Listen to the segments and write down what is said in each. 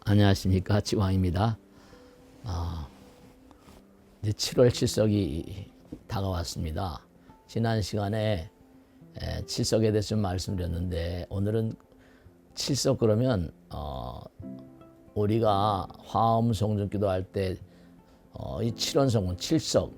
안녕하십니까, 지광입니다. 이제 7월 칠석이 다가왔습니다. 지난 시간에 칠석에 대해서 좀 말씀드렸는데, 오늘은 칠석 그러면 우리가 화엄성중 기도할 때 이 칠원성은 칠석,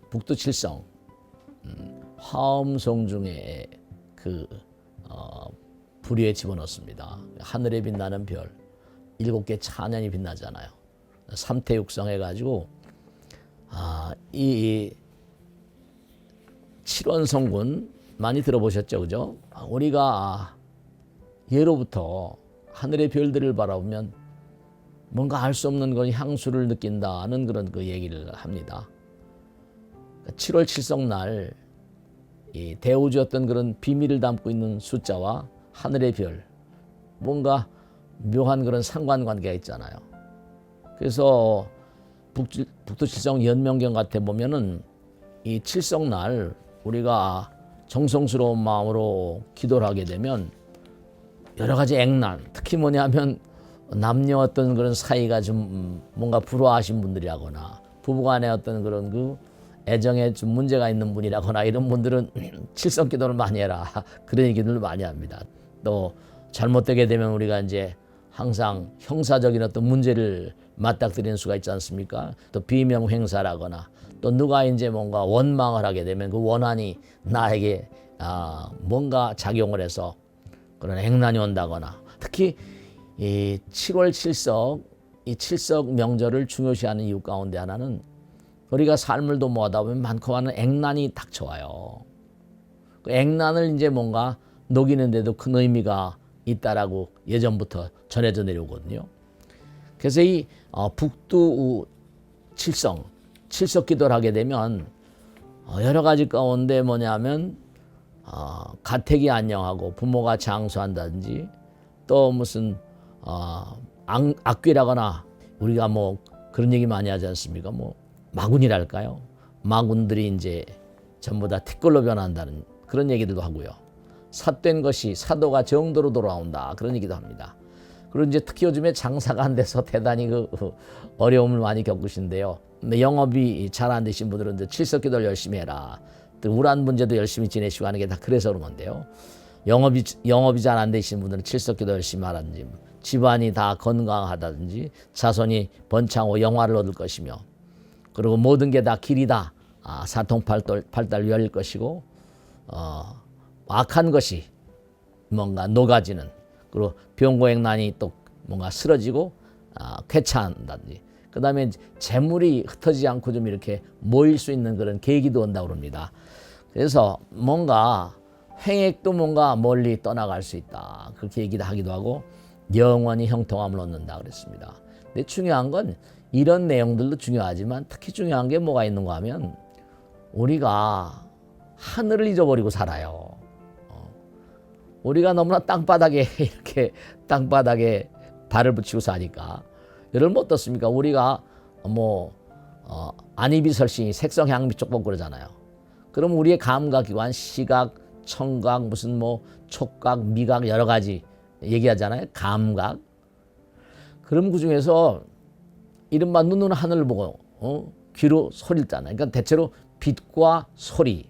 북두 칠성, 화엄성중에 그 부리에 집어넣습니다. 하늘에 빛나는 별 7개 찬연이 빛나잖아요. 삼태육성 해가지고 이 칠원성군 많이 들어보셨죠, 그죠? 우리가 예로부터 하늘의 별들을 바라보면 뭔가 알 수 없는 그런 향수를 느낀다는 그런 그 얘기를 합니다. 7월 칠성날 이 대우주였던 그런 비밀을 담고 있는 숫자와 하늘의 별, 뭔가 묘한 그런 상관관계가 있잖아요. 그래서 북두 칠성 연명경 같아 보면은 이 칠성날 우리가 정성스러운 마음으로 기도를 하게 되면 여러 가지 액난, 특히 뭐냐면 남녀 어떤 그런 사이가 좀 뭔가 불화하신 분들이라거나 부부간에 어떤 그런 그 애정에 좀 문제가 있는 분이라거나 이런 분들은 칠성 기도를 많이 해라, 그런 얘기들을 많이 합니다. 또 잘못되게 되면 우리가 이제 항상 형사적인 어떤 문제를 맞닥뜨리는 수가 있지 않습니까? 또 비명 행사라거나 또 누가 이제 뭔가 원망을 하게 되면 그 원한이 나에게 뭔가 작용을 해서 그런 행난이 온다거나, 특히 이 7월 칠석, 이 칠석 명절을 중요시하는 이유 가운데 하나는 우리가 삶을 도모하다 보면 많고 많은 액난이 닥쳐와요. 그 액난을 이제 뭔가 녹이는데도 큰 의미가 있다라고 예전부터 전해져 내려오거든요. 그래서 이 북두 칠성, 칠석 기도를 하게 되면 여러 가지 가운데 뭐냐면 가택이 안녕하고 부모가 장수한다든지, 또 무슨 악귀라거나, 우리가 뭐 그런 얘기 많이 하지 않습니까? 뭐 마군이랄까요? 마군들이 이제 전부 다 티끌로 변한다는 그런 얘기들도 하고요. 삿된 것이 사도가 정도로 돌아온다, 그런 얘기도 합니다. 그리고 이제 특히 요즘에 장사가 안 돼서 대단히 그 어려움을 많이 겪으신데요. 영업이 잘 안 되신 분들은 이제 칠석기도를 열심히 해라, 또 우란 문제도 열심히 지내시고 하는 게 다 그래서 그런 건데요. 영업이 잘 안 되신 분들은 칠석기도 열심히 하라든지, 집안이 다 건강하다든지, 자손이 번창하고 영화를 얻을 것이며, 그리고 모든 게 다 길이다, 사통팔달 열릴 것이고, 악한 것이 뭔가 녹아지는, 그리고 병고행난이 또 뭔가 쓰러지고 쾌차한다든지, 그 다음에 재물이 흩어지지 않고 좀 이렇게 모일 수 있는 그런 계기도 온다고 합니다. 그래서 뭔가 횡액도 뭔가 멀리 떠나갈 수 있다, 그렇게 얘기도 하기도 하고, 영원히 형통함을 얻는다 그랬습니다. 근데 중요한 건 이런 내용들도 중요하지만 특히 중요한 게 뭐가 있는가 하면, 우리가 하늘을 잊어버리고 살아요. 우리가 너무나 땅바닥에 이렇게 땅바닥에 발을 붙이고 사니까, 여러분 어떻습니까? 우리가 뭐 안이비설신이 색성향미 쪽보고 그러잖아요. 그럼 우리의 감각기관, 시각, 청각, 무슨 뭐 촉각, 미각, 여러 가지 얘기하잖아요. 감각. 그럼 그 중에서 이른바 눈으로 하늘을 보고 귀로 소리를 듣잖아요. 그러니까 대체로 빛과 소리,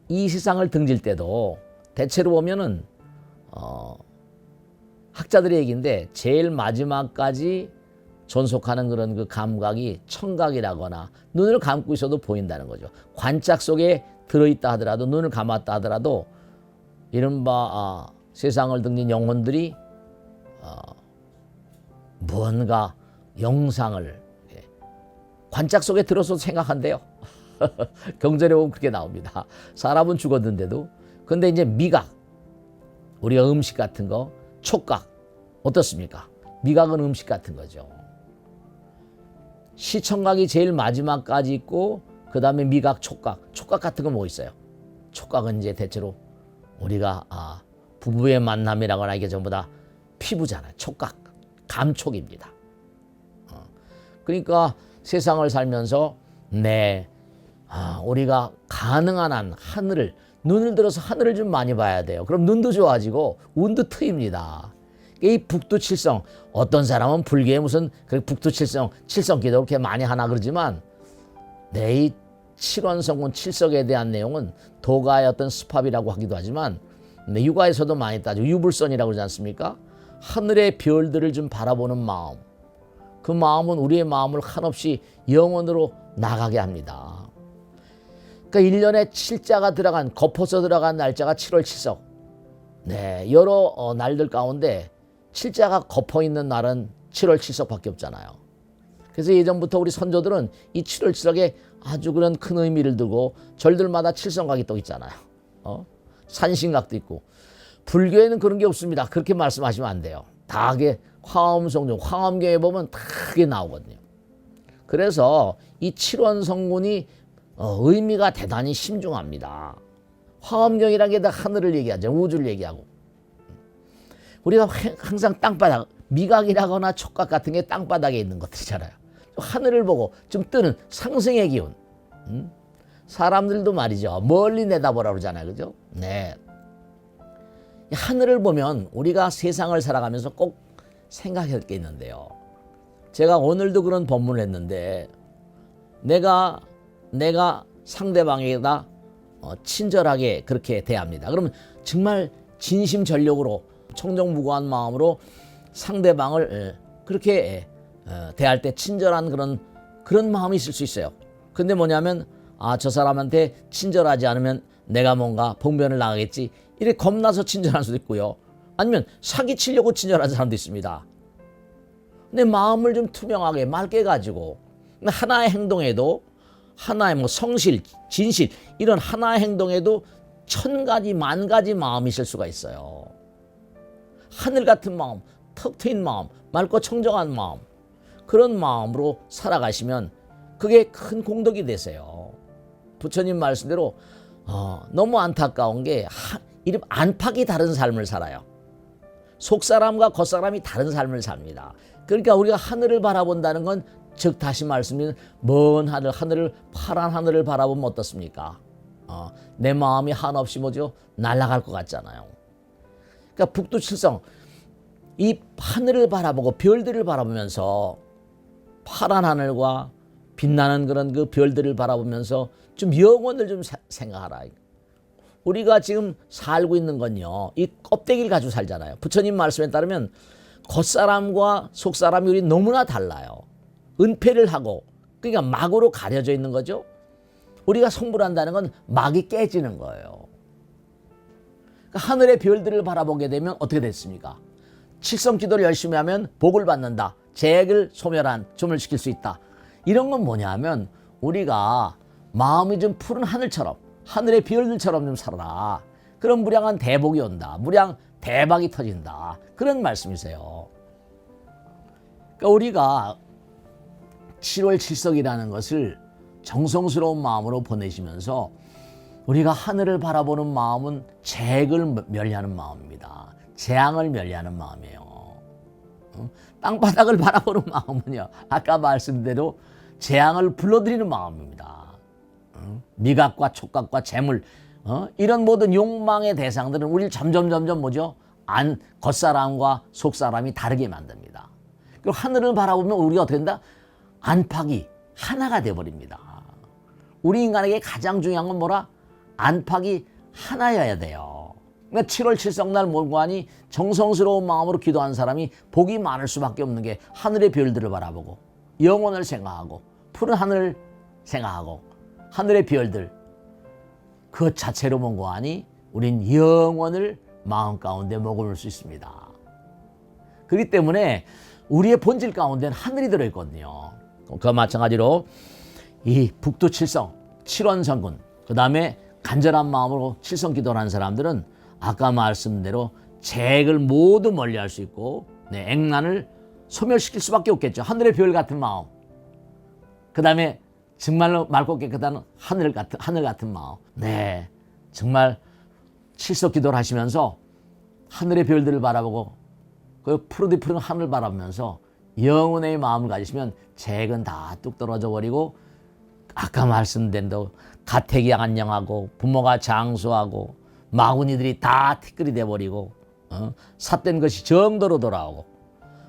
이 세상을 등질 때도 대체로 보면은 학자들의 얘기인데 제일 마지막까지 존속하는 그런 그 감각이 청각이라거나, 눈을 감고 있어도 보인다는 거죠. 관짝 속에 들어있다 하더라도, 눈을 감았다 하더라도 이른바 세상을 등진 영혼들이 무언가 영상을 관짝 속에 들어서 생각한대요. 경전에 보면 그렇게 나옵니다. 사람은 죽었는데도. 근데 이제 미각, 우리가 음식 같은 거, 촉각 어떻습니까? 미각은 음식 같은 거죠. 시청각이 제일 마지막까지 있고, 그 다음에 미각, 촉각 같은 거 뭐 있어요? 촉각은 이제 대체로 우리가 부부의 만남이라거나 이게 전부 다 피부잖아요. 촉각, 감촉입니다. 그러니까 세상을 살면서 우리가 가능한 한 하늘을, 눈을 들어서 하늘을 좀 많이 봐야 돼요. 그럼 눈도 좋아지고 운도 트입니다. 이 북두칠성, 어떤 사람은 불교에 무슨 북두칠성, 칠성기도 그렇게 많이 하나 그러지만, 이 칠원성군 칠석에 대한 내용은 도가의 어떤 스팝이라고 하기도 하지만, 육아에서도 많이 따지고 유불선이라고 그러지 않습니까? 하늘의 별들을 좀 바라보는 마음, 그 마음은 우리의 마음을 한없이 영원으로 나가게 합니다. 그러니까 1년에 7자가 들어간, 거포서 들어간 날짜가 7월 7석. 여러 날들 가운데 7자가 거포 있는 날은 7월 7석밖에 없잖아요. 그래서 예전부터 우리 선조들은 이 7월 7석에 아주 그런 큰 의미를 두고 절들마다 칠성각이 또 있잖아요. 산신각도 있고. 불교에는 그런 게 없습니다. 그렇게 말씀하시면 안 돼요. 다 그게 화엄성중, 화엄경에 보면 다 그게 나오거든요. 그래서 이 칠원성군이 의미가 대단히 심중합니다. 화엄경이라는 게 다 하늘을 얘기하죠. 우주를 얘기하고. 우리가 항상 땅바닥, 미각이라거나 촉각 같은 게 땅바닥에 있는 것들이잖아요. 하늘을 보고 좀 뜨는 상승의 기운. 사람들도 말이죠. 멀리 내다보라 그러잖아요. 그죠? 네. 하늘을 보면 우리가 세상을 살아가면서 꼭 생각할 게 있는데요. 제가 오늘도 그런 법문을 했는데, 내가 상대방에다 친절하게 그렇게 대합니다. 그러면 정말 진심전력으로 청정무구한 마음으로 상대방을 그렇게 대할 때 친절한 그런 마음이 있을 수 있어요. 근데 뭐냐면, 저 사람한테 친절하지 않으면 내가 뭔가 봉변을 나가겠지, 이렇게 겁나서 친절할 수도 있고요. 아니면 사기치려고 친절한 사람도 있습니다. 근데 마음을 좀 투명하게 맑게 가지고 하나의 행동에도, 하나의 성실, 진실, 이런 하나의 행동에도 1000가지, 10,000가지 마음이 있을 수가 있어요. 하늘 같은 마음, 턱 트인 마음, 맑고 청정한 마음, 그런 마음으로 살아가시면 그게 큰 공덕이 되세요. 부처님 말씀대로 너무 안타까운 게 이름 안팎이 다른 삶을 살아요. 속사람과 겉사람이 다른 삶을 삽니다. 그러니까 우리가 하늘을 바라본다는 건, 즉 다시 말씀드리면 먼 하늘을, 파란 하늘을 바라보면 어떻습니까? 내 마음이 한없이 뭐죠? 날아갈 것 같잖아요. 그러니까 북두칠성, 이 하늘을 바라보고 별들을 바라보면서, 파란 하늘과 빛나는 그런 그 별들을 바라보면서 좀 영혼을 좀 생각하라. 우리가 지금 살고 있는 건요, 이 껍데기를 가지고 살잖아요. 부처님 말씀에 따르면 겉사람과 속사람이 우리 너무나 달라요. 은폐를 하고, 그러니까 막으로 가려져 있는 거죠. 우리가 성불한다는 건 막이 깨지는 거예요. 그러니까 하늘의 별들을 바라보게 되면 어떻게 됐습니까? 칠성기도를 열심히 하면 복을 받는다. 재액을 소멸시킬 수 있다. 이런 건 뭐냐면, 우리가 마음이 좀 푸른 하늘처럼, 하늘의 별들처럼 좀 살아라. 그럼 무량한 대복이 온다. 무량 대박이 터진다. 그런 말씀이세요. 그러니까 우리가 7월 7석이라는 것을 정성스러운 마음으로 보내시면서, 우리가 하늘을 바라보는 마음은 재액을 멸리하는 마음입니다. 재앙을 멸리하는 마음이에요. 땅바닥을 바라보는 마음은요, 아까 말씀대로 재앙을 불러들이는 마음입니다. 미각과 촉각과 재물, 이런 모든 욕망의 대상들은 우리를 점점 뭐죠? 겉사람과 속사람이 다르게 만듭니다. 그리고 하늘을 바라보면 우리가 어떻게 된다? 안팎이 하나가 되어버립니다. 우리 인간에게 가장 중요한 건 뭐라? 안팎이 하나여야 돼요. 그러니까 7월 7성날 몰고하니 정성스러운 마음으로 기도한 사람이 복이 많을 수밖에 없는 게, 하늘의 별들을 바라보고 영혼을 생각하고 푸른 하늘을 생각하고 하늘의 별들, 그 자체로 몰고하니 우린 영혼을 마음 가운데 머금을 수 있습니다. 그렇기 때문에 우리의 본질 가운데는 하늘이 들어있거든요. 그와 마찬가지로 이 북두칠성, 칠원성군, 그 다음에 간절한 마음으로 칠성기도를 하는 사람들은 아까 말씀대로 재액을 모두 멀리할 수 있고, 액난을 소멸시킬 수밖에 없겠죠. 하늘의 별 같은 마음, 그 다음에 정말로 맑고 깨끗한 하늘 같은 마음. 정말 칠석기도를 하시면서 하늘의 별들을 바라보고 그 푸르디푸른 하늘을 바라보면서 영혼의 마음을 가지시면 재액은 다 뚝 떨어져 버리고, 아까 말씀드린 대로 가택이 안녕하고 부모가 장수하고 마구니들이 다 티끌이 돼버리고, 삿된 것이 정도로 돌아오고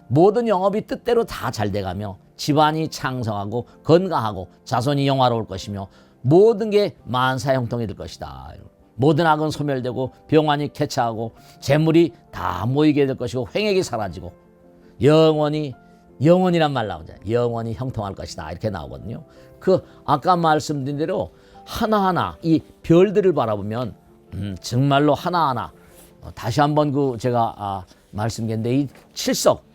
모든 영업이 뜻대로 다 잘 돼가며 집안이 창성하고 건강하고 자손이 영화로울 것이며 모든 게 만사형통이 될 것이다. 모든 악은 소멸되고 병환이 쾌차하고 재물이 다 모이게 될 것이고 횡액이 사라지고 영원이란 말 나오잖아요. 영원히 형통할 것이다. 이렇게 나오거든요. 그 아까 말씀드린 대로 하나하나 이 별들을 바라보면 정말로 하나하나 다시 한번 제가 말씀드렸는데 이 칠석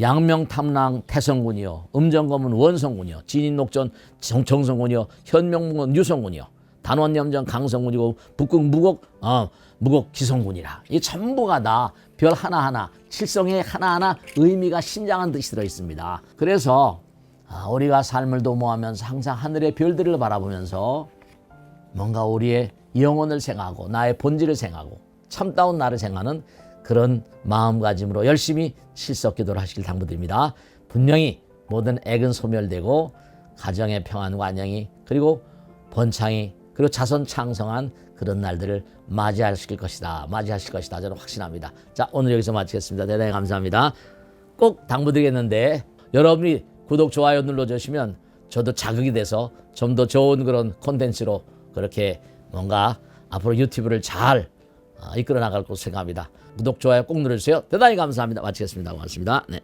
양명탐랑 태성군이요, 음정검은 원성군이요, 진인록전 정성군이요, 현명문은 유성군이요, 단원염전 강성군이고 북극 무곡 기성군이라. 이 전부가 다 별 하나하나 칠성에 하나하나 의미가 신장한 뜻이 들어 있습니다. 그래서 우리가 삶을 도모하면서 항상 하늘의 별들을 바라보면서 뭔가 우리의 영혼을 생각하고 나의 본질을 생각하고 참다운 나를 생각하는 그런 마음가짐으로 열심히 칠석 기도를 하시길 당부드립니다. 분명히 모든 액은 소멸되고 가정의 평안과 안녕이 그리고 번창이 그리고 자손 창성한 그런 날들을 맞이하실 것이다. 저는 확신합니다. 자, 오늘 여기서 마치겠습니다. 대단히 감사합니다. 꼭 당부드리겠는데 여러분이 구독, 좋아요 눌러주시면 저도 자극이 돼서 좀 더 좋은 그런 콘텐츠로 그렇게 뭔가 앞으로 유튜브를 잘 이끌어 나갈 것으로 생각합니다. 구독, 좋아요 꼭 눌러주세요. 대단히 감사합니다. 마치겠습니다. 고맙습니다. 네.